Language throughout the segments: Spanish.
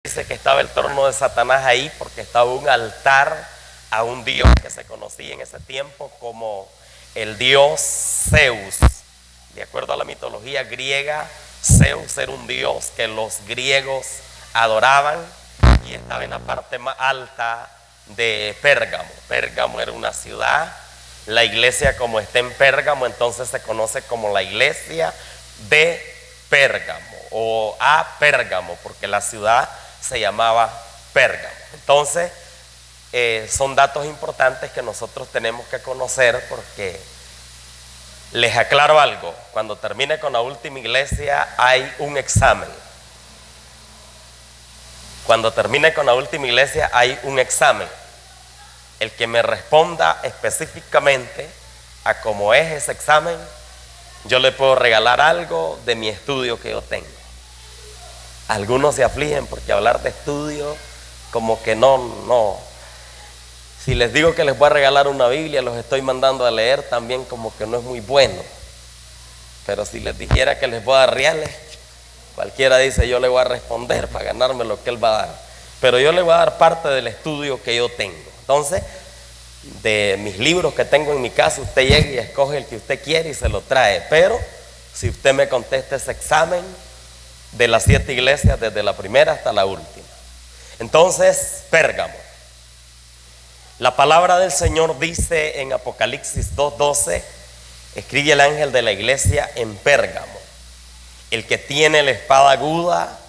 Dice que estaba el trono de Satanás ahí porque estaba un altar a un dios que se conocía en ese tiempo como el dios Zeus. De acuerdo a la mitología griega, Zeus era un dios que los griegos adoraban y estaba en la parte más alta de Pérgamo. Pérgamo era una ciudad. La iglesia, como está en Pérgamo, entonces se conoce como la iglesia de Pérgamo o a Pérgamo, porque la ciudad se llamaba Pérgamo. Entonces son datos importantes que nosotros tenemos que conocer, porque les aclaro algo: cuando termine con la última iglesia hay un examen. Cuando termine con la última iglesia hay un examen. El que me responda específicamente a cómo es ese examen, yo le puedo regalar algo de mi estudio que yo tengo. Algunos se afligen porque hablar de estudio como que no. Si les digo que les voy a regalar una Biblia, los estoy mandando a leer también, como que no es muy bueno. Pero si les dijera que les voy a dar reales, cualquiera dice yo le voy a responder para ganarme lo que él va a dar. Pero yo le voy a dar parte del estudio que yo tengo. Entonces, de mis libros que tengo en mi casa, usted llega y escoge el que usted quiere y se lo trae. Pero si usted me contesta ese examen de las 7 iglesias, desde la primera hasta la última. Entonces, Pérgamo. La palabra del Señor dice en Apocalipsis 2:12, escribe el ángel de la iglesia en Pérgamo: el que tiene la espada aguda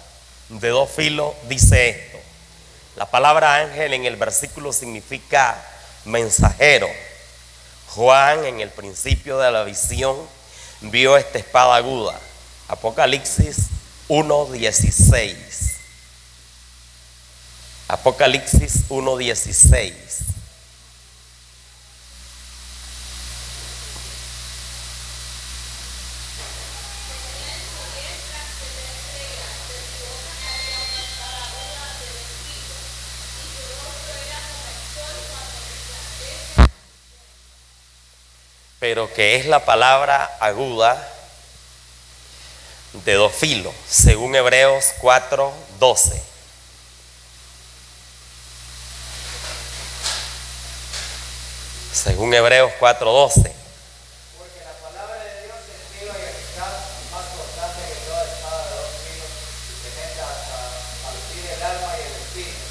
de 2 filos dice esto. La palabra ángel en el versículo significa mensajero. Juan, en el principio de la visión, vio esta espada aguda. Apocalipsis 1:16. Apocalipsis 1:16. Pero que es la palabra aguda de 2 filos, según Hebreos 4:12. Según Hebreos 4:12. Porque la palabra de Dios es viva y eficaz, más cortante que toda espada de 2 filos, y penetra hasta partir el alma y el espíritu,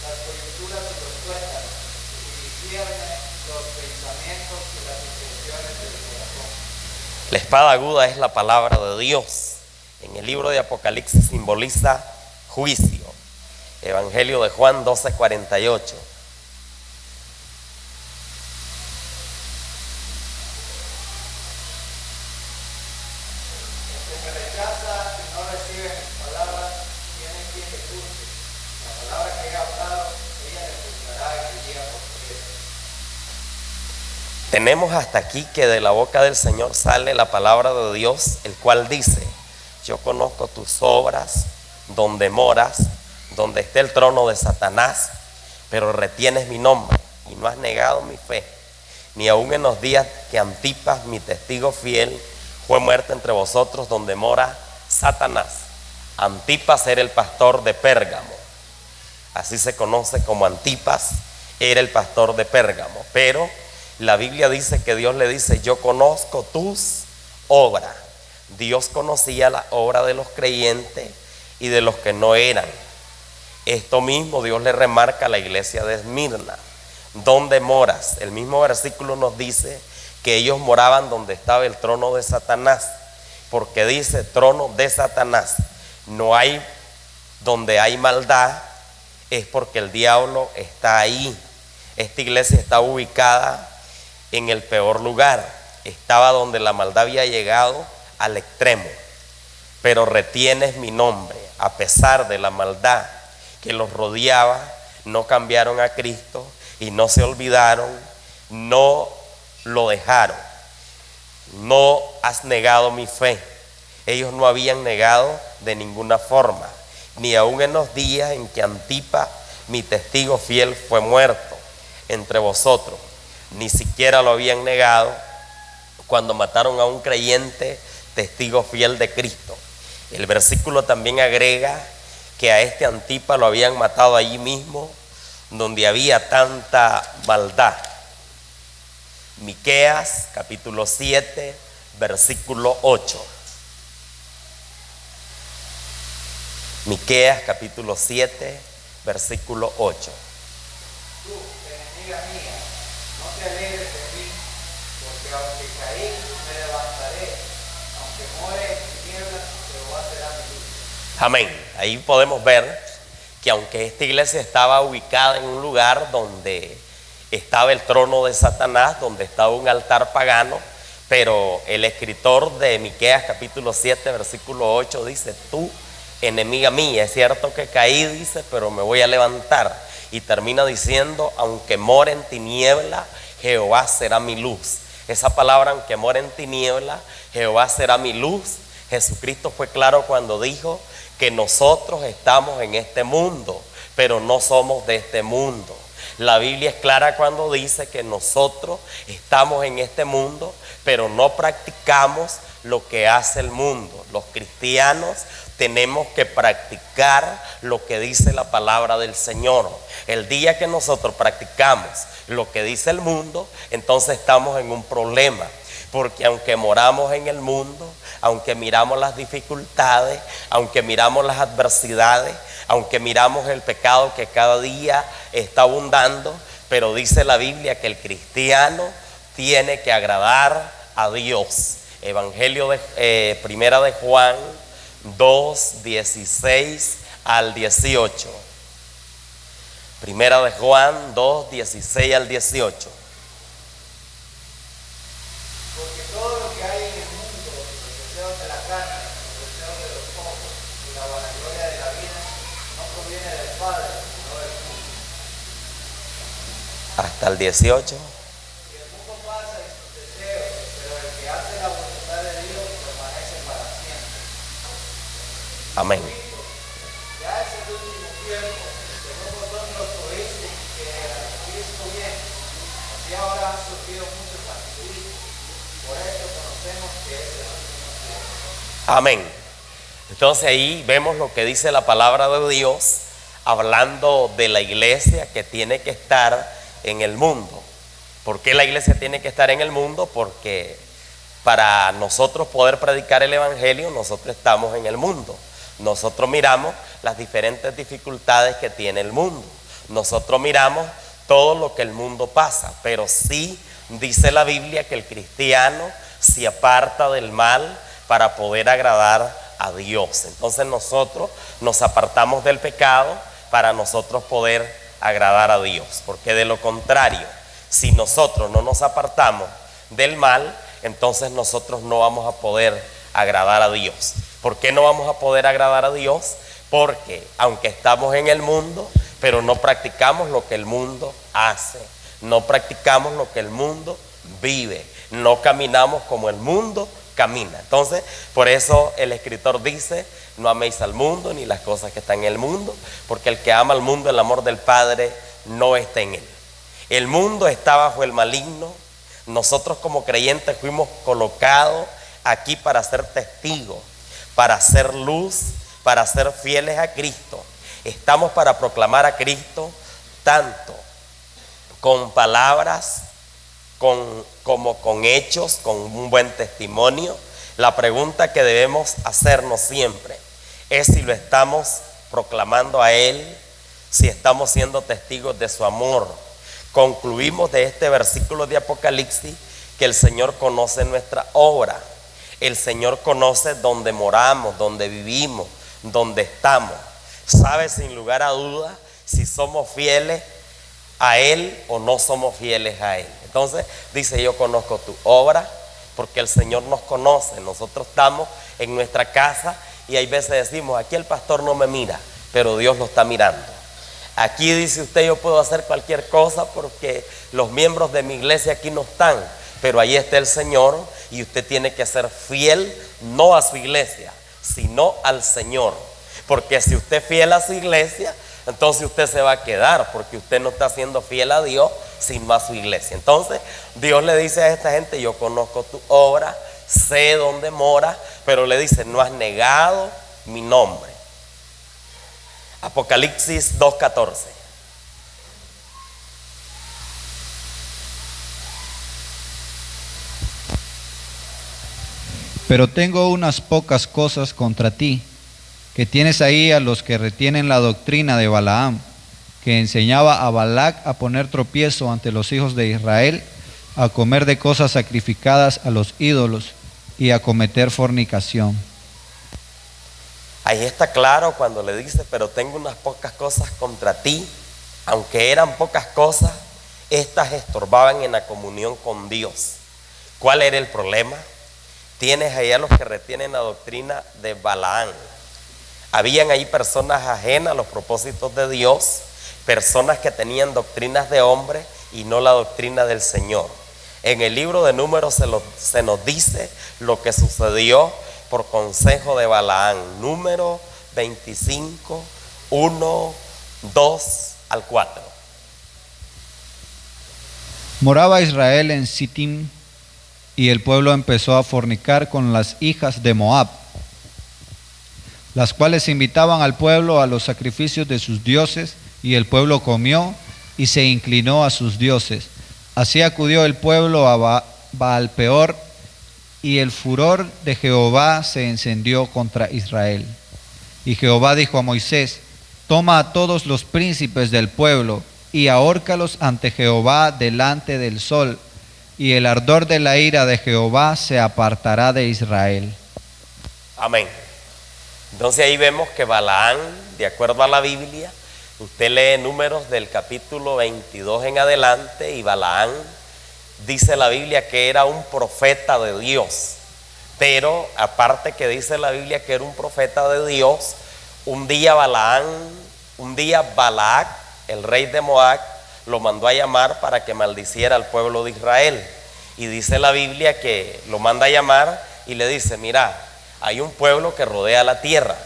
las coyunturas y los tuétanos, y discierne los pensamientos y las intenciones del corazón. La espada aguda es la palabra de Dios. En el libro de Apocalipsis simboliza juicio. Evangelio de Juan 12:48. El que me rechaza y no recibe mis palabras, tiene quien le juzgue. La palabra que he hablado, ella le juzgará el día postrero. Tenemos hasta aquí que de la boca del Señor sale la palabra de Dios, el cual dice: yo conozco tus obras, donde moras, donde esté el trono de Satanás, pero retienes mi nombre y no has negado mi fe, ni aun en los días que Antipas, mi testigo fiel, fue muerto entre vosotros, donde mora Satanás. Antipas era el pastor de Pérgamo. Así se conoce como Antipas, era el pastor de Pérgamo. Pero la Biblia dice que Dios le dice: yo conozco tus obras. Dios conocía la obra de los creyentes y de los que no eran. Esto mismo Dios le remarca a la iglesia de Esmirna: ¿dónde moras? El mismo versículo nos dice que ellos moraban donde estaba el trono de Satanás, porque dice trono de Satanás. No hay, donde hay maldad es porque el diablo está ahí. Esta iglesia está ubicada en el peor lugar. Estaba donde la maldad había llegado al extremo. Pero retienes mi nombre. A pesar de la maldad que los rodeaba, no cambiaron a Cristo y no se olvidaron, no lo dejaron. No has negado mi fe. Ellos no habían negado de ninguna forma, ni aun en los días en que Antipas, mi testigo fiel, fue muerto entre vosotros. Ni siquiera lo habían negado cuando mataron a un creyente testigo fiel de Cristo. El versículo también agrega que a este Antipas lo habían matado allí mismo, donde había tanta maldad. Miqueas capítulo 7, versículo 8. Miqueas capítulo 7, versículo 8. Tú, enemiga mía, no te alegres de mí, porque aunque caí, me levantaré, aunque more en tinieblas, Jehová será mi luz. Amén. Ahí podemos ver que aunque esta iglesia estaba ubicada en un lugar donde estaba el trono de Satanás, donde estaba un altar pagano, pero el escritor de Miqueas capítulo 7, versículo 8 dice: tú, enemiga mía, es cierto que caí, dice, pero me voy a levantar. Y termina diciendo: aunque more en tiniebla, Jehová será mi luz. Esa palabra, aunque more en tiniebla, Jehová será mi luz. Jesucristo fue claro cuando dijo que nosotros estamos en este mundo, pero no somos de este mundo. La Biblia es clara cuando dice que nosotros estamos en este mundo, pero no practicamos lo que hace el mundo. Los cristianos tenemos que practicar lo que dice la palabra del Señor. El día que nosotros practicamos lo que dice el mundo, entonces estamos en un problema. Porque aunque moramos en el mundo, aunque miramos las dificultades, aunque miramos las adversidades, aunque miramos el pecado que cada día está abundando, pero dice la Biblia que el cristiano tiene que agradar a Dios. Evangelio de Primera de Juan 2, 16 al 18. Primera de Juan 2, 16 al 18. Porque todo lo que hay en el mundo, los deseos de la carne, los deseos de los ojos y la vanagloria de la vida, no proviene del Padre, sino del mundo. Hasta el 18. Y el mundo pasa y sus deseos, pero el que hace la voluntad de Dios permanece para siempre. Amén. Ya es el último tiempo, según vosotros oísteis que el Cristo viene, así ahora han surgido muchos anticristos. Por eso conocemos que es el último tiempo. Amén. Entonces ahí vemos lo que dice la palabra de Dios, hablando de la iglesia que tiene que estar en el mundo. ¿Por qué la iglesia tiene que estar en el mundo? Porque para nosotros poder predicar el evangelio, nosotros estamos en el mundo. Nosotros miramos las diferentes dificultades que tiene el mundo. Nosotros miramos todo lo que el mundo pasa, pero sí dice la Biblia que el cristiano se aparta del mal para poder agradar a Dios. Entonces nosotros nos apartamos del pecado para nosotros poder agradar a Dios, porque de lo contrario, si nosotros no nos apartamos del mal, entonces nosotros no vamos a poder agradar a Dios. ¿Por qué no vamos a poder agradar a Dios? Porque aunque estamos en el mundo, pero no practicamos lo que el mundo hace, no practicamos lo que el mundo vive, no caminamos como el mundo camina. Entonces, por eso el escritor dice: no améis al mundo ni las cosas que están en el mundo, porque el que ama al mundo, el amor del Padre no está en él. El mundo está bajo el maligno. Nosotros como creyentes fuimos colocados aquí para ser testigos, para hacer luz, para ser fieles a Cristo. Estamos para proclamar a Cristo tanto con palabras como con hechos, con un buen testimonio. La pregunta que debemos hacernos siempre es si lo estamos proclamando a Él, si estamos siendo testigos de su amor. Concluimos de este versículo de Apocalipsis que el Señor conoce nuestra obra. El Señor conoce dónde moramos, dónde vivimos, dónde estamos. Sabe sin lugar a duda si somos fieles a Él o no somos fieles a Él. Entonces dice: yo conozco tu obra, porque el Señor nos conoce. Nosotros estamos en nuestra casa y hay veces decimos: aquí el pastor no me mira, pero Dios lo está mirando. Aquí dice usted: yo puedo hacer cualquier cosa porque los miembros de mi iglesia aquí no están, pero ahí está el Señor, y usted tiene que ser fiel no a su iglesia, sino al Señor. Porque si usted es fiel a su iglesia, entonces usted se va a quedar, porque usted no está siendo fiel a Dios, sino a su iglesia. Entonces Dios le dice a esta gente: yo conozco tu obra, sé dónde mora, pero le dice: no has negado mi nombre. Apocalipsis 2:14. Pero tengo unas pocas cosas contra ti, que tienes ahí a los que retienen la doctrina de Balaam, que enseñaba a Balac a poner tropiezo ante los hijos de Israel, a comer de cosas sacrificadas a los ídolos y a cometer fornicación. Ahí está claro cuando le dice, pero tengo unas pocas cosas contra ti. Aunque eran pocas cosas, estas estorbaban en la comunión con Dios. ¿Cuál era el problema? Tienes ahí a los que retienen la doctrina de Balaam. Habían ahí personas ajenas a los propósitos de Dios, personas que tenían doctrinas de hombre y no la doctrina del Señor. En el libro de Números se nos dice lo que sucedió por consejo de Balaam. Número 25, 1, 2 al 4. Moraba Israel en Sittim, y el pueblo empezó a fornicar con las hijas de Moab, las cuales invitaban al pueblo a los sacrificios de sus dioses, y el pueblo comió y se inclinó a sus dioses. Así acudió el pueblo a Baal-peor, y el furor de Jehová se encendió contra Israel. Y Jehová dijo a Moisés: toma a todos los príncipes del pueblo y ahórcalos ante Jehová delante del sol, y el ardor de la ira de Jehová se apartará de Israel. Amén. Entonces ahí vemos que Balaam, de acuerdo a la Biblia, usted lee Números del capítulo 22 en adelante, y Balaam, dice la Biblia que era un profeta de Dios. Pero aparte que dice la Biblia que era un profeta de Dios, un día Balac, el rey de Moab, lo mandó a llamar para que maldiciera al pueblo de Israel. Y dice la Biblia que lo manda a llamar y le dice: mira, hay un pueblo que rodea la tierra.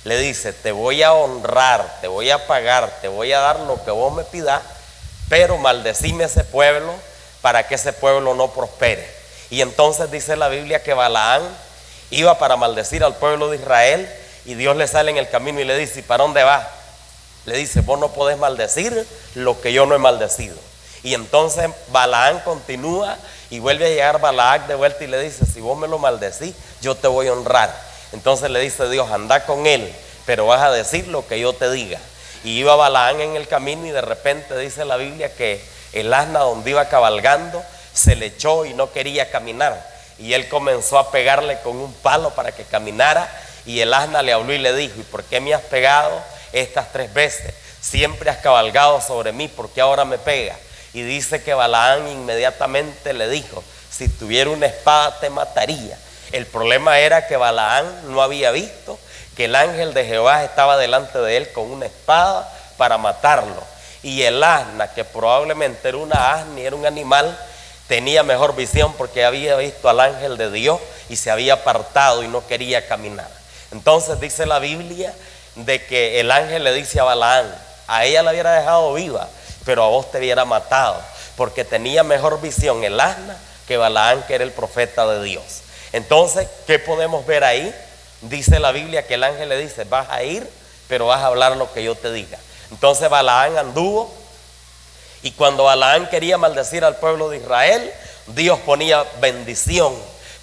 Le dice: te voy a honrar, te voy a pagar, te voy a dar lo que vos me pidas, pero maldecime a ese pueblo para que ese pueblo no prospere. Y entonces dice la Biblia que Balaam iba para maldecir al pueblo de Israel, y Dios le sale en el camino y le dice: ¿y para dónde vas? Le dice: vos no podés maldecir lo que yo no he maldecido. Y entonces Balaam continúa y vuelve a llegar Balac de vuelta y le dice: si vos me lo maldecís, yo te voy a honrar. Entonces le dice Dios: anda con él, pero vas a decir lo que yo te diga. Y iba Balaam en el camino, y de repente dice la Biblia que el asna donde iba cabalgando se le echó y no quería caminar. Y él comenzó a pegarle con un palo para que caminara, y el asna le habló y le dijo: ¿y por qué me has pegado estas 3 veces? Siempre has cabalgado sobre mí, ¿por qué ahora me pega? Y dice que Balaam inmediatamente le dijo: si tuviera una espada te mataría. El problema era que Balaam no había visto que el ángel de Jehová estaba delante de él con una espada para matarlo. Y el asna, que probablemente era una asna y era un animal, tenía mejor visión porque había visto al ángel de Dios y se había apartado y no quería caminar. Entonces dice la Biblia de que el ángel le dice a Balaam: a ella la hubiera dejado viva, pero a vos te hubiera matado, porque tenía mejor visión el asna que Balaam, que era el profeta de Dios. Entonces, ¿qué podemos ver ahí? Dice la Biblia que el ángel le dice: vas a ir, pero vas a hablar lo que yo te diga. Entonces Balaam anduvo, y cuando Balaam quería maldecir al pueblo de Israel, Dios ponía bendición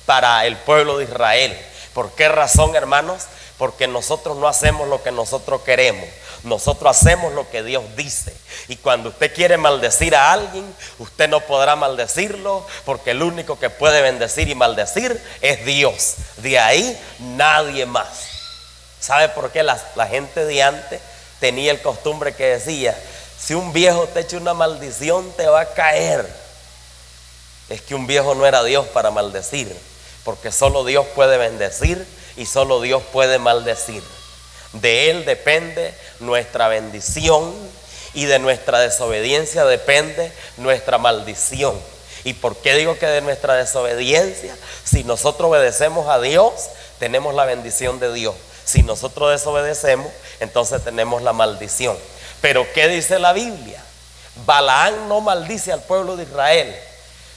para el pueblo de Israel. ¿Por qué razón, hermanos? Porque nosotros no hacemos lo que nosotros queremos, nosotros hacemos lo que Dios dice. Y cuando usted quiere maldecir a alguien, usted no podrá maldecirlo, porque el único que puede bendecir y maldecir es Dios. De ahí nadie más. ¿Sabe por qué la gente de antes tenía el costumbre que decía: si un viejo te echa una maldición te va a caer? Es que un viejo no era Dios para maldecir, porque solo Dios puede bendecir y solo Dios puede maldecir. De Él depende nuestra bendición, y de nuestra desobediencia depende nuestra maldición. ¿Y por qué digo que de nuestra desobediencia? Si nosotros obedecemos a Dios, tenemos la bendición de Dios. Si nosotros desobedecemos, entonces tenemos la maldición. Pero ¿qué dice la Biblia? Balaam no maldice al pueblo de Israel,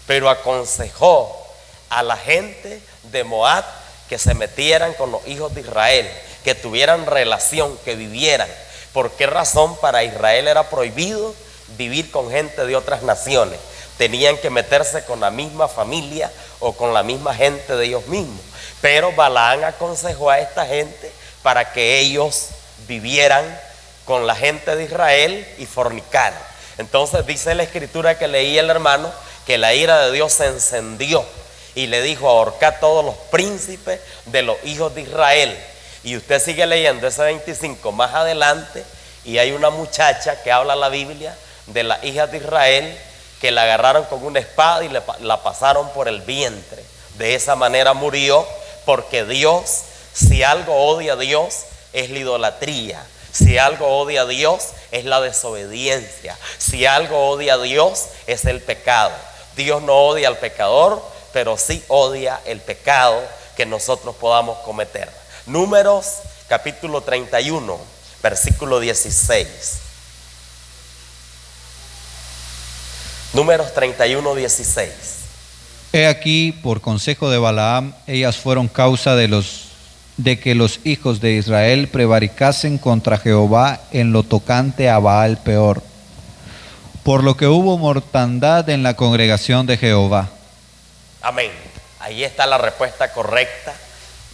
pero aconsejó a la gente de Moab que se metieran con los hijos de Israel, que tuvieran relación, que vivieran. ¿Por qué razón? Para Israel era prohibido vivir con gente de otras naciones. Tenían que meterse con la misma familia o con la misma gente de ellos mismos. Pero Balaam aconsejó a esta gente para que ellos vivieran con la gente de Israel y fornicaran. Entonces dice la escritura que leía el hermano que la ira de Dios se encendió y le dijo: ahorca a todos los príncipes de los hijos de Israel. Y usted sigue leyendo ese 25 más adelante y hay una muchacha que habla la Biblia de las hijas de Israel que la agarraron con una espada y la pasaron por el vientre. De esa manera murió, porque Dios, si algo odia a Dios, es la idolatría. Si algo odia a Dios, es la desobediencia. Si algo odia a Dios, es el pecado. Dios no odia al pecador, pero sí odia el pecado que nosotros podamos cometer. Números capítulo 31, versículo 16. Números 31, 16. He aquí, por consejo de Balaam, ellas fueron causa de que los hijos de Israel prevaricasen contra Jehová en lo tocante a Baal Peor, por lo que hubo mortandad en la congregación de Jehová. Amén. Ahí está la respuesta correcta.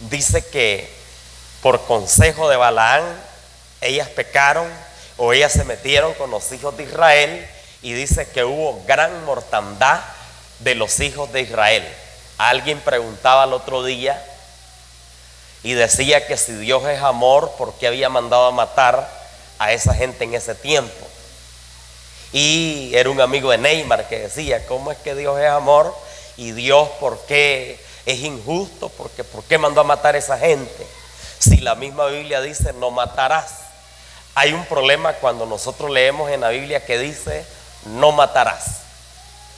Dice que por consejo de Balaam ellas pecaron, o ellas se metieron con los hijos de Israel, y dice que hubo gran mortandad de los hijos de Israel. Alguien preguntaba el otro día y decía que si Dios es amor, ¿por qué había mandado a matar a esa gente en ese tiempo? Y era un amigo de Neymar que decía: ¿cómo es que Dios es amor? Y Dios, ¿por qué es injusto? Porque ¿por qué mandó a matar a esa gente? Si la misma Biblia dice: no matarás. Hay un problema cuando nosotros leemos en la Biblia que dice: no matarás.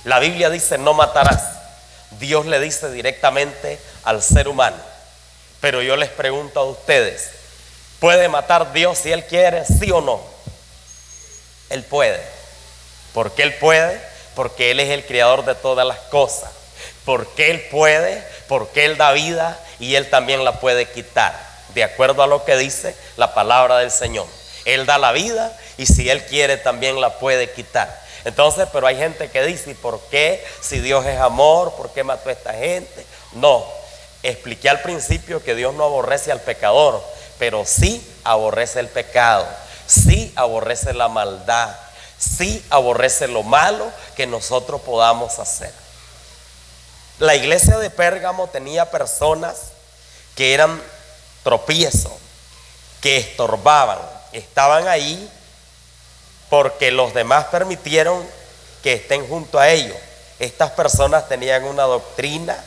La Biblia dice: no matarás. Dios le dice directamente al ser humano. Pero yo les pregunto a ustedes: ¿puede matar Dios si Él quiere? ¿Sí o no? Él puede. ¿Por qué Él puede? Porque Él es el creador de todas las cosas. ¿Por qué Él puede? Porque Él da vida y Él también la puede quitar, de acuerdo a lo que dice la palabra del Señor. Él da la vida y si Él quiere también la puede quitar. Entonces, pero hay gente que dice: ¿y por qué? Si Dios es amor, ¿por qué mató a esta gente? No, expliqué al principio que Dios no aborrece al pecador, pero sí aborrece el pecado, sí aborrece la maldad, sí aborrece lo malo que nosotros podamos hacer. La iglesia de Pérgamo tenía personas que eran tropiezo, que estorbaban, estaban ahí porque los demás permitieron que estén junto a ellos. Estas personas tenían una doctrina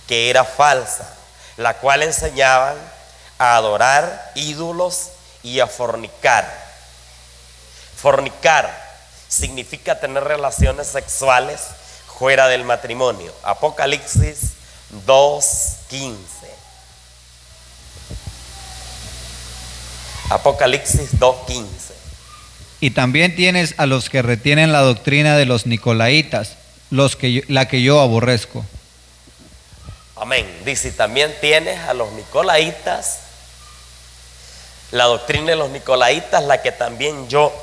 que era falsa, la cual enseñaban a adorar ídolos y a fornicar. Fornicar significa tener relaciones sexuales fuera del matrimonio. Apocalipsis 2:15. Apocalipsis 2:15. Y también tienes a los que retienen la doctrina de los nicolaitas, la que yo aborrezco. Amén. Dice: también tienes a los nicolaitas, la doctrina de los nicolaitas, la que también yo,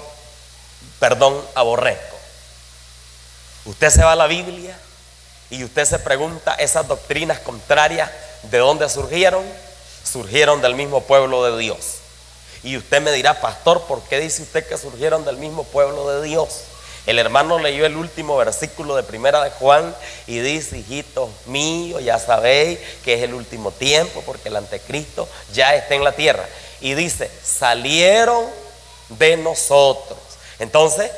aborrezco. Usted se va a la Biblia y usted se pregunta: esas doctrinas contrarias, ¿de dónde surgieron? Surgieron del mismo pueblo de Dios. Y usted me dirá: pastor, ¿por qué dice usted que surgieron del mismo pueblo de Dios? El hermano leyó el último versículo de Primera de Juan y dice: hijitos míos, ya sabéis que es el último tiempo, porque el anticristo ya está en la tierra. Y dice: salieron de nosotros. Entonces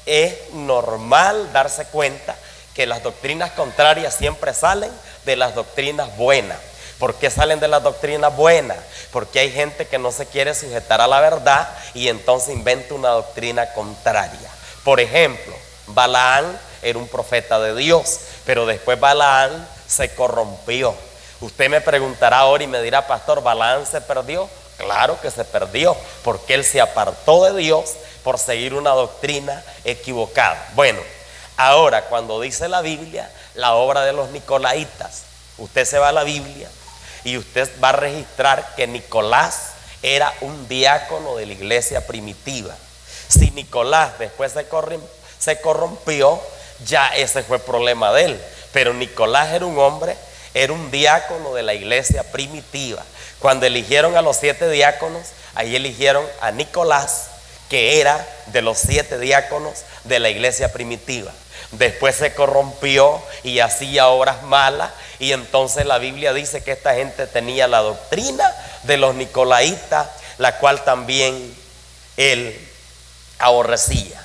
es normal darse cuenta que las doctrinas contrarias siempre salen de las doctrinas buenas. ¿Por qué salen de las doctrinas buenas? Porque hay gente que no se quiere sujetar a la verdad y entonces inventa una doctrina contraria. Por ejemplo, Balaam era un profeta de Dios, pero después Balaam se corrompió. Usted me preguntará ahora y me dirá: pastor, ¿Balaam se perdió? Claro que se perdió, porque él se apartó de Dios por seguir una doctrina equivocada. Bueno, ahora cuando dice la Biblia, la obra de los nicolaitas, usted se va a la Biblia y usted va a registrar que Nicolás era un diácono de la iglesia primitiva. Si Nicolás después se corrompió, ya ese fue problema de él. Pero Nicolás era un hombre, era un diácono de la iglesia primitiva. Cuando eligieron a los 7 diáconos, ahí eligieron a Nicolás, que era de los 7 diáconos de la iglesia primitiva. Después se corrompió y hacía obras malas, y entonces la Biblia dice que esta gente tenía la doctrina de los nicolaitas, la cual también él aborrecía.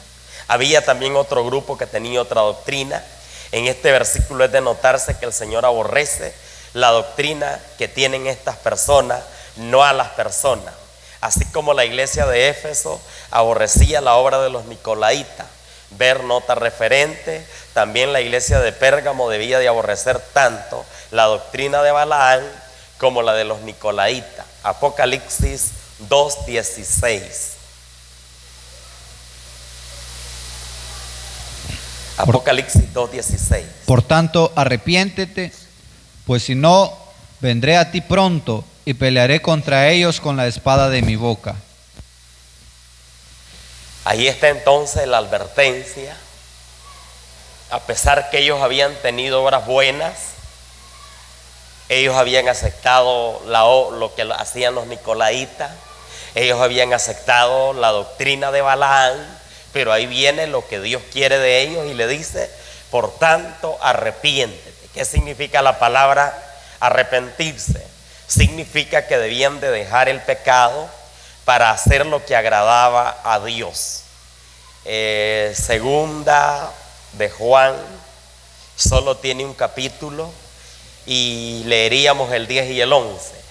Había también otro grupo que tenía otra doctrina. En este versículo es de notarse que el Señor aborrece la doctrina que tienen estas personas, no a las personas. Así como la iglesia de Éfeso aborrecía la obra de los nicolaitas. Ver nota referente. También la iglesia de Pérgamo debía de aborrecer tanto la doctrina de Balaam como la de los nicolaitas. Apocalipsis 2:16. Apocalipsis 2:16. Por tanto, arrepiéntete, pues si no, vendré a ti pronto y pelearé contra ellos con la espada de mi boca. Ahí está entonces la advertencia. A pesar que ellos habían tenido obras buenas, ellos habían aceptado lo que hacían los nicolaitas, ellos habían aceptado la doctrina de Balaam, pero ahí viene lo que Dios quiere de ellos y le dice: por tanto, arrepiéntete. ¿Qué significa la palabra arrepentirse? Significa que debían de dejar el pecado para hacer lo que agradaba a Dios. Segunda de Juan solo tiene un capítulo y leeríamos el 10 y el 11.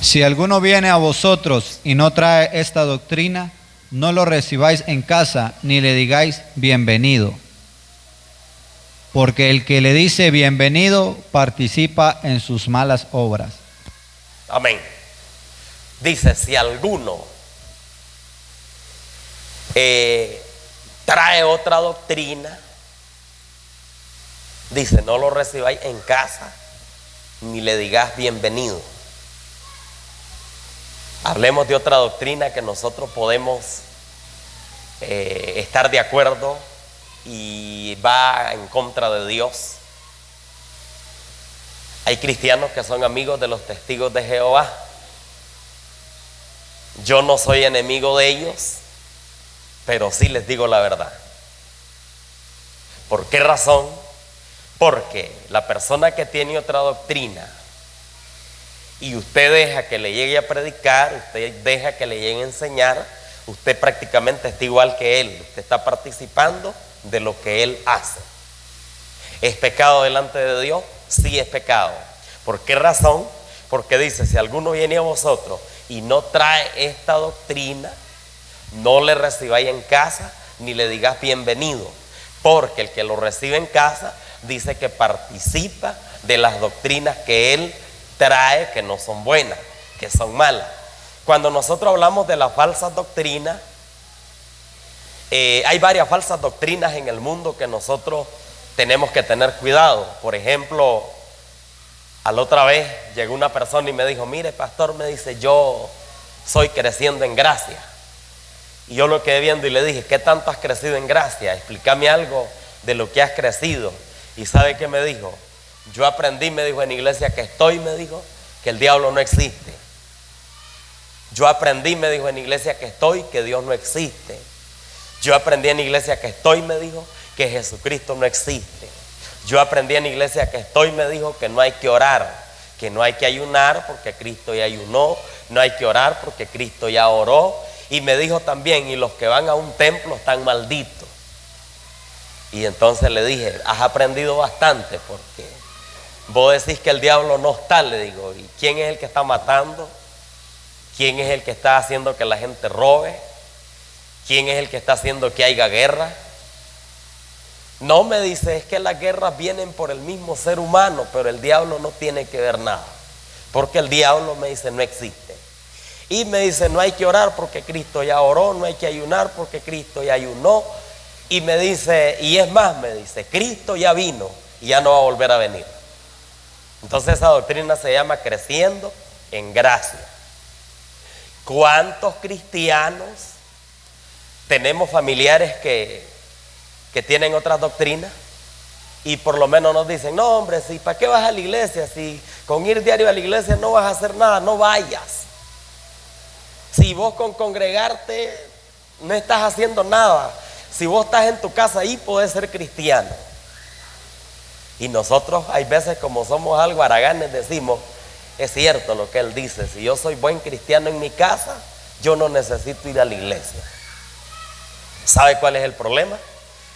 Si alguno viene a vosotros y no trae esta doctrina, no lo recibáis en casa ni le digáis bienvenido. Porque el que le dice bienvenido participa en sus malas obras. Amén. Dice: si alguno trae otra doctrina, dice, no lo recibáis en casa ni le digas bienvenido. Hablemos de otra doctrina que nosotros podemos estar de acuerdo y va en contra de Dios. Hay cristianos que son amigos de los testigos de Jehová. Yo no soy enemigo de ellos, pero sí les digo la verdad. ¿Por qué razón? Porque la persona que tiene otra doctrina y usted deja que le llegue a predicar, usted deja que le llegue a enseñar, usted prácticamente está igual que él. Usted está participando de lo que él hace. ¿Es pecado delante de Dios? Sí, es pecado. ¿Por qué razón? Porque dice: si alguno viene a vosotros y no trae esta doctrina, no le recibáis en casa ni le digas bienvenido, porque el que lo recibe en casa dice que participa de las doctrinas que él trae, que no son buenas, que son malas. Cuando nosotros hablamos de las falsas doctrinas, hay varias falsas doctrinas en el mundo que nosotros tenemos que tener cuidado. Por ejemplo, a la otra vez llegó una persona y me dijo: mire, pastor, me dice, yo soy creciendo en gracia. Y yo lo quedé viendo y le dije: ¿qué tanto has crecido en gracia? Explícame algo de lo que has crecido. ¿Y sabe qué me dijo? Yo aprendí, me dijo, en iglesia que estoy, me dijo, que el diablo no existe. Yo aprendí, me dijo, en iglesia que estoy, que Dios no existe. Yo aprendí en iglesia que estoy, me dijo, que Jesucristo no existe. Yo aprendí en iglesia que estoy, me dijo, que no hay que orar, que no hay que ayunar porque Cristo ya ayunó, no hay que orar porque Cristo ya oró. Y me dijo también: y los que van a un templo están malditos. Y entonces le dije: has aprendido bastante, porque vos decís que el diablo no está. Le digo: ¿y quién es el que está matando? ¿Quién es el que está haciendo que la gente robe? ¿Quién es el que está haciendo que haya guerra? No, me dice, es que las guerras vienen por el mismo ser humano, pero el diablo no tiene que ver nada, porque el diablo, me dice, no existe. Y me dice: no hay que orar porque Cristo ya oró, no hay que ayunar porque Cristo ya ayunó. Y me dice, y es más, me dice, Cristo ya vino y ya no va a volver a venir. Entonces esa doctrina se llama creciendo en gracia. ¿Cuántos cristianos tenemos familiares que tienen otras doctrinas? Y por lo menos nos dicen, no hombre, si ¿para qué vas a la iglesia? Si con ir diario a la iglesia no vas a hacer nada, no vayas. Si vos con congregarte no estás haciendo nada, si vos estás en tu casa ahí podés ser cristiano. Y nosotros hay veces, como somos algo haraganes, decimos, es cierto lo que él dice, si yo soy buen cristiano en mi casa, yo no necesito ir a la iglesia. ¿Sabe cuál es el problema?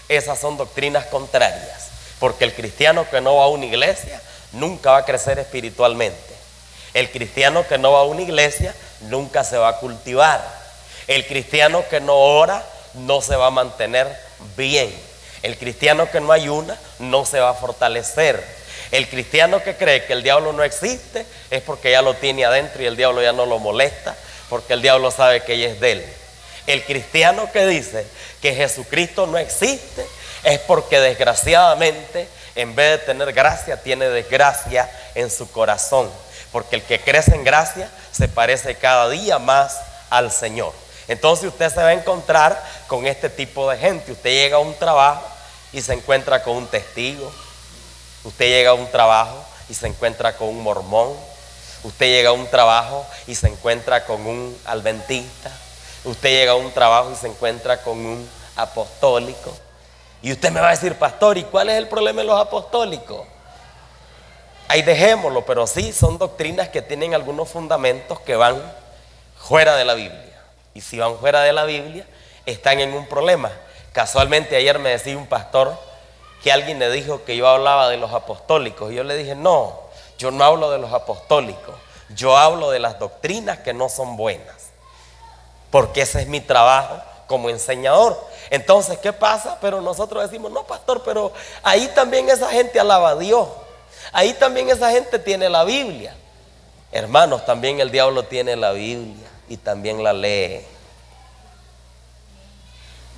Esas son doctrinas contrarias, porque el cristiano que no va a una iglesia nunca va a crecer espiritualmente. El cristiano que no va a una iglesia nunca se va a cultivar. El cristiano que no ora no se va a mantener bien. El cristiano que no ayuna no se va a fortalecer. El cristiano que cree que el diablo no existe es porque ya lo tiene adentro y el diablo ya no lo molesta, porque el diablo sabe que ella es de él. El cristiano que dice que Jesucristo no existe es porque desgraciadamente, en vez de tener gracia, tiene desgracia en su corazón. Porque el que crece en gracia se parece cada día más al Señor. Entonces usted se va a encontrar con este tipo de gente. Usted llega a un trabajo y se encuentra con un testigo. Usted llega a un trabajo y se encuentra con un mormón. Usted llega a un trabajo y se encuentra con un adventista. Usted llega a un trabajo y se encuentra con un apostólico. Y usted me va a decir, pastor, ¿y cuál es el problema de los apostólicos? Ahí dejémoslo, pero sí son doctrinas que tienen algunos fundamentos que van fuera de la Biblia. Y si van fuera de la Biblia, están en un problema. Casualmente ayer me decía un pastor que alguien le dijo que yo hablaba de los apostólicos. Y yo le dije, no, yo no hablo de los apostólicos. Yo hablo de las doctrinas que no son buenas. Porque ese es mi trabajo como enseñador. Entonces, ¿qué pasa? Pero nosotros decimos, no, pastor, pero ahí también esa gente alaba a Dios. Ahí también esa gente tiene la Biblia. Hermanos, también el diablo tiene la Biblia y también la lee.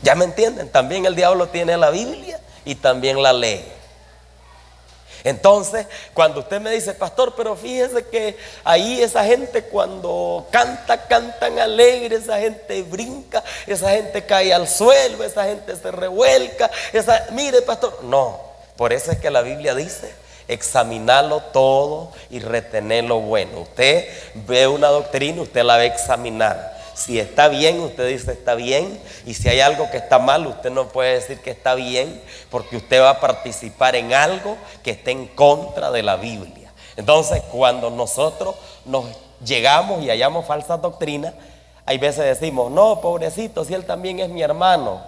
¿Ya me entienden? También el diablo tiene la Biblia y también la lee. Entonces, cuando usted me dice, pastor, pero fíjese que ahí esa gente cuando cantan alegre, esa gente brinca, esa gente cae al suelo, esa gente se revuelca, mire, pastor, no, por eso es que la Biblia dice, examinarlo todo y retener lo bueno. Usted ve una doctrina, usted la va a examinar. Si está bien, usted dice está bien. Y si hay algo que está mal, usted no puede decir que está bien, porque usted va a participar en algo que esté en contra de la Biblia. Entonces, cuando nosotros nos llegamos y hallamos falsas doctrinas, hay veces decimos, no, pobrecito, si él también es mi hermano.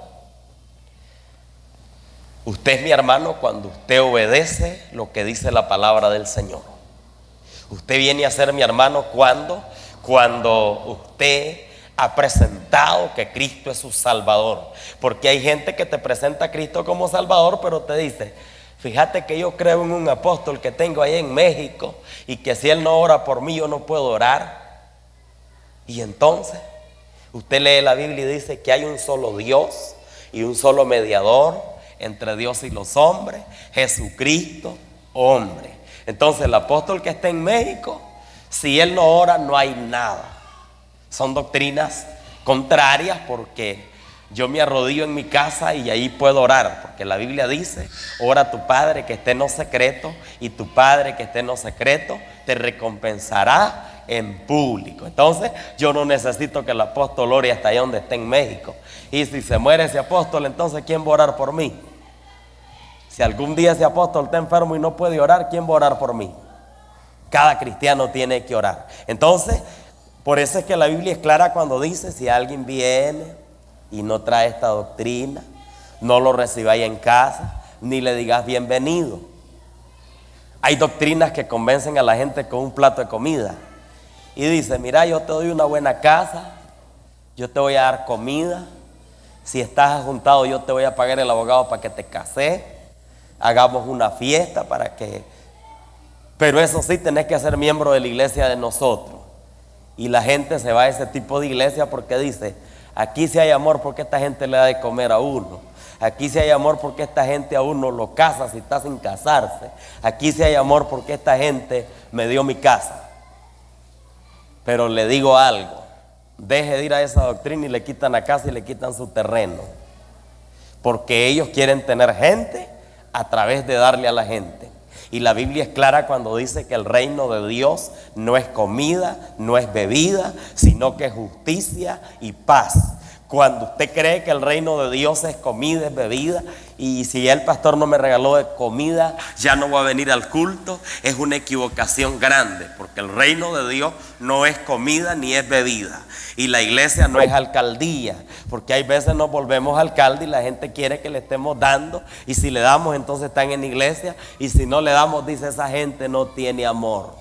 Usted es mi hermano cuando usted obedece lo que dice la palabra del Señor. Usted viene a ser mi hermano cuando usted ha presentado que Cristo es su Salvador. Porque hay gente que te presenta a Cristo como Salvador, pero te dice, fíjate que yo creo en un apóstol que tengo ahí en México y que si él no ora por mí, yo no puedo orar. Y entonces usted lee la Biblia y dice que hay un solo Dios y un solo mediador entre Dios y los hombres, Jesucristo, hombre. Entonces el apóstol que está en México, si él no ora, no hay nada. Son doctrinas contrarias, porque yo me arrodillo en mi casa y ahí puedo orar, porque la Biblia dice, ora a tu Padre que esté en lo secreto, y tu Padre que esté en lo secreto te recompensará en público. Entonces yo no necesito que el apóstol ore hasta allá donde esté en México. Y si se muere ese apóstol, entonces ¿quién va a orar por mí? Si algún día ese apóstol está enfermo y no puede orar, ¿quién va a orar por mí? Cada cristiano tiene que orar. Entonces, por eso es que la Biblia es clara cuando dice, si alguien viene y no trae esta doctrina, no lo recibáis en casa, ni le digas bienvenido. Hay doctrinas que convencen a la gente con un plato de comida. Y dice, mira, yo te doy una buena casa, yo te voy a dar comida, si estás juntado yo te voy a pagar el abogado para que te cases, hagamos una fiesta para que... Pero eso sí, tenés que ser miembro de la iglesia de nosotros. Y la gente se va a ese tipo de iglesia porque dice, aquí sí hay amor porque esta gente le da de comer a uno. Aquí sí hay amor porque esta gente aún no lo casa si está sin casarse. Aquí sí hay amor porque esta gente me dio mi casa. Pero le digo algo, deje de ir a esa doctrina y le quitan la casa y le quitan su terreno. Porque ellos quieren tener gente a través de darle a la gente. Y la Biblia es clara cuando dice que el reino de Dios no es comida, no es bebida, sino que es justicia y paz. Cuando usted cree que el reino de Dios es comida, es bebida, y si ya el pastor no me regaló de comida, ya no voy a venir al culto, es una equivocación grande, porque el reino de Dios no es comida ni es bebida. Y la iglesia no es alcaldía, porque hay veces nos volvemos alcalde y la gente quiere que le estemos dando, y si le damos entonces están en iglesia, y si no le damos, dice esa gente no tiene amor.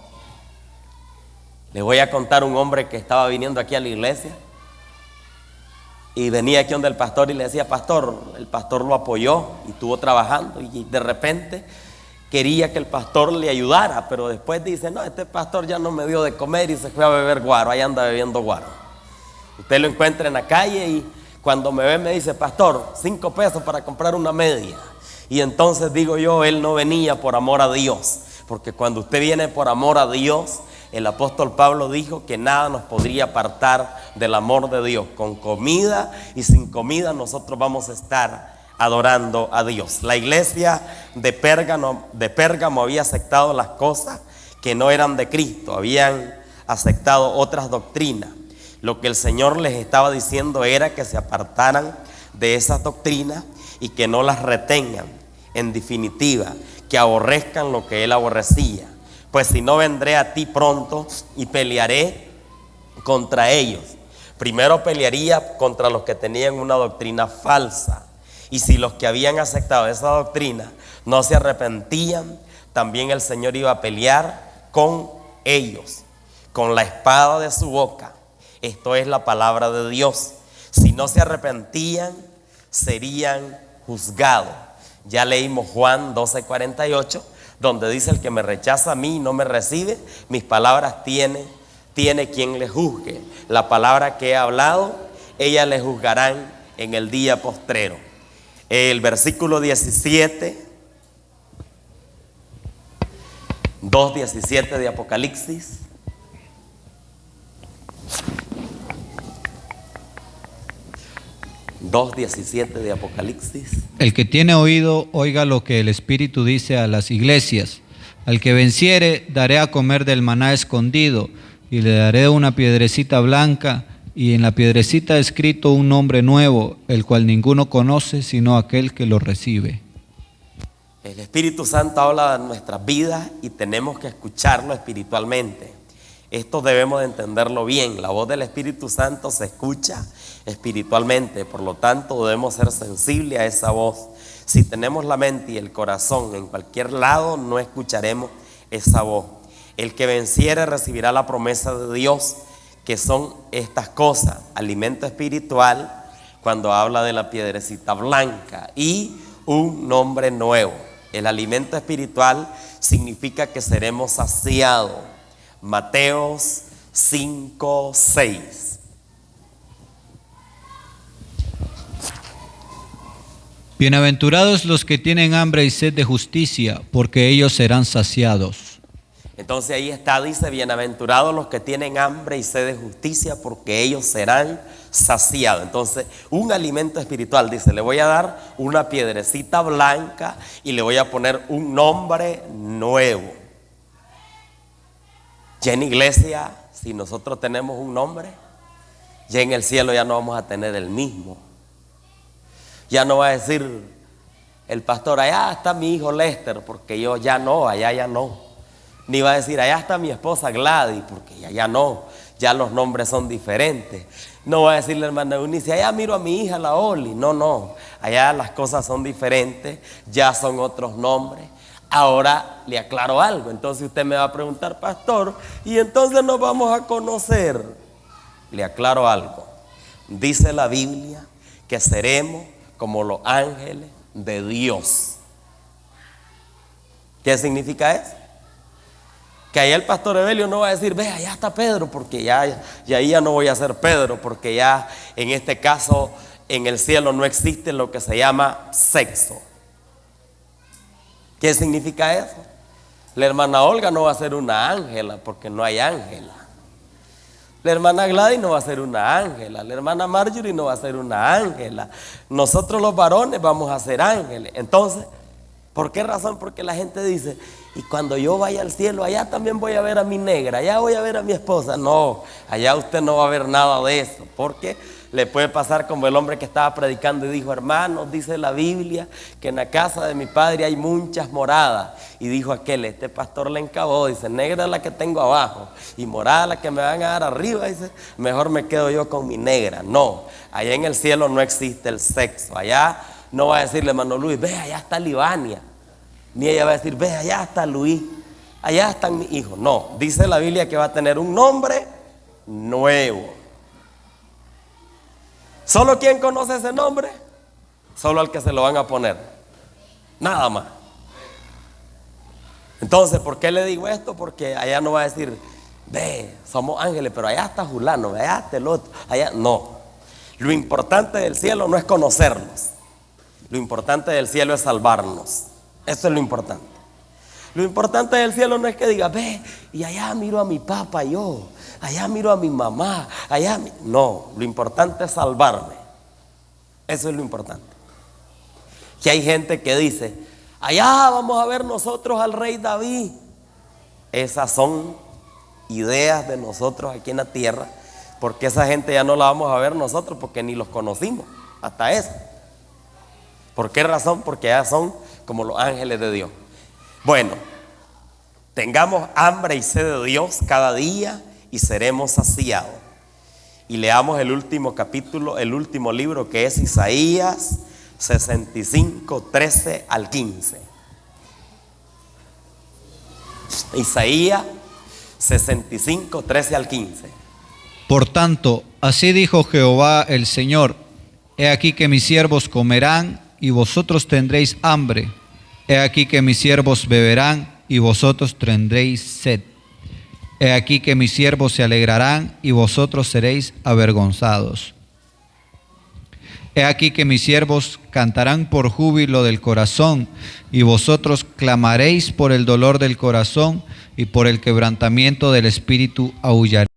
Les voy a contar un hombre que estaba viniendo aquí a la iglesia y venía aquí donde el pastor y le decía, pastor, el pastor lo apoyó y estuvo trabajando, y de repente quería que el pastor le ayudara, pero después dice, no, este pastor ya no me dio de comer y se fue a beber guaro, ahí anda bebiendo guaro. Usted lo encuentra en la calle y cuando me ve me dice, pastor, 5 pesos para comprar una media. Y entonces digo yo, él no venía por amor a Dios, porque cuando usted viene por amor a Dios, el apóstol Pablo dijo que nada nos podría apartar del amor de Dios. Con comida y sin comida nosotros vamos a estar adorando a Dios. La iglesia de Pérgamo había aceptado las cosas que no eran de Cristo, habían aceptado otras doctrinas. Lo que el Señor les estaba diciendo era que se apartaran de esas doctrinas y que no las retengan. En definitiva, que aborrezcan lo que Él aborrecía. Pues si no, vendré a ti pronto y pelearé contra ellos. Primero pelearía contra los que tenían una doctrina falsa. Y si los que habían aceptado esa doctrina no se arrepentían, también el Señor iba a pelear con ellos, con la espada de su boca. Esto es la palabra de Dios. Si no se arrepentían, serían juzgados. Ya leímos Juan 12:48, donde dice, el que me rechaza a mí y no me recibe, mis palabras tiene quien le juzgue. La palabra que he hablado, ellas le juzgarán en el día postrero. El versículo 17, 2:17 de Apocalipsis. De Apocalipsis. El que tiene oído, oiga lo que el Espíritu dice a las iglesias. Al que venciere, daré a comer del maná escondido, y le daré una piedrecita blanca, y en la piedrecita escrito un nombre nuevo, el cual ninguno conoce sino aquel que lo recibe. El Espíritu Santo habla de nuestras vidas y tenemos que escucharlo espiritualmente. Esto debemos de entenderlo bien. La voz del Espíritu Santo se escucha espiritualmente, por lo tanto debemos ser sensibles a esa voz. Si tenemos la mente y el corazón en cualquier lado, no escucharemos esa voz. El que venciere recibirá la promesa de Dios, que son estas cosas: alimento espiritual, cuando habla de la piedrecita blanca, y un nombre nuevo. El alimento espiritual significa que seremos saciados. Mateos 5:6. Bienaventurados los que tienen hambre y sed de justicia, porque ellos serán saciados. Entonces ahí está, dice, bienaventurados los que tienen hambre y sed de justicia, porque ellos serán saciados. Entonces, un alimento espiritual, dice, le voy a dar una piedrecita blanca y le voy a poner un nombre nuevo. Ya en iglesia, si nosotros tenemos un nombre, ya en el cielo ya no vamos a tener el mismo. Ya no va a decir el pastor, allá está mi hijo Lester, porque yo ya no, allá ya no. Ni va a decir, allá está mi esposa Gladys, porque ya no, ya los nombres son diferentes. No va a decir la hermana Eunice, allá miro a mi hija la Oli. No, allá las cosas son diferentes, ya son otros nombres. Ahora le aclaro algo. Entonces usted me va a preguntar, pastor, ¿y entonces nos vamos a conocer? Le aclaro algo. Dice la Biblia que seremos como los ángeles de Dios. ¿Qué significa eso? Que ahí el pastor Evelio no va a decir, ve, allá está Pedro, porque ya ahí ya no voy a ser Pedro, porque ya en este caso en el cielo no existe lo que se llama sexo. ¿Qué significa eso? La hermana Olga no va a ser una ángela porque no hay ángela. La hermana Gladys no va a ser una ángela. La hermana Marjorie no va a ser una ángela. Nosotros los varones vamos a ser ángeles. Entonces, ¿por qué razón? Porque la gente dice, y cuando yo vaya al cielo, allá también voy a ver a mi negra, allá voy a ver a mi esposa. No, allá usted no va a ver nada de eso, porque le puede pasar como el hombre que estaba predicando y dijo, hermanos, dice la Biblia que en la casa de mi padre hay muchas moradas. Y dijo aquel, este pastor le encabó, dice, negra es la que tengo abajo y morada la que me van a dar arriba, dice, mejor me quedo yo con mi negra. No, allá en el cielo no existe el sexo. Allá no va a decirle, hermano Luis, ve, allá está Libania. Ni ella va a decir, ve, allá está Luis, allá están mis hijos. No, dice la Biblia que va a tener un nombre nuevo. ¿Solo quién conoce ese nombre? Solo al que se lo van a poner. Nada más. Entonces, ¿por qué le digo esto? Porque allá no va a decir, ve, somos ángeles, pero allá está Julano, allá está el otro, allá no. Lo importante del cielo no es conocernos. Lo importante del cielo es salvarnos. Eso es lo importante. Lo importante del cielo no es que diga, ve, y allá miro a mi papá yo, allá miro a mi mamá, no, lo importante es salvarme. Eso es lo importante. Que hay gente que dice, allá vamos a ver nosotros al rey David. Esas son ideas de nosotros aquí en la tierra, porque esa gente ya no la vamos a ver nosotros porque ni los conocimos, hasta eso. ¿Por qué razón? Porque ya son como los ángeles de Dios. Bueno, tengamos hambre y sed de Dios cada día y seremos saciados. Y leamos el último capítulo, el último libro, que es Isaías 65, 13 al 15. Isaías 65, 13 al 15. Por tanto, así dijo Jehová el Señor: He aquí que mis siervos comerán y vosotros tendréis hambre. He aquí que mis siervos beberán y vosotros tendréis sed. He aquí que mis siervos se alegrarán y vosotros seréis avergonzados. He aquí que mis siervos cantarán por júbilo del corazón y vosotros clamaréis por el dolor del corazón y por el quebrantamiento del espíritu aullaréis.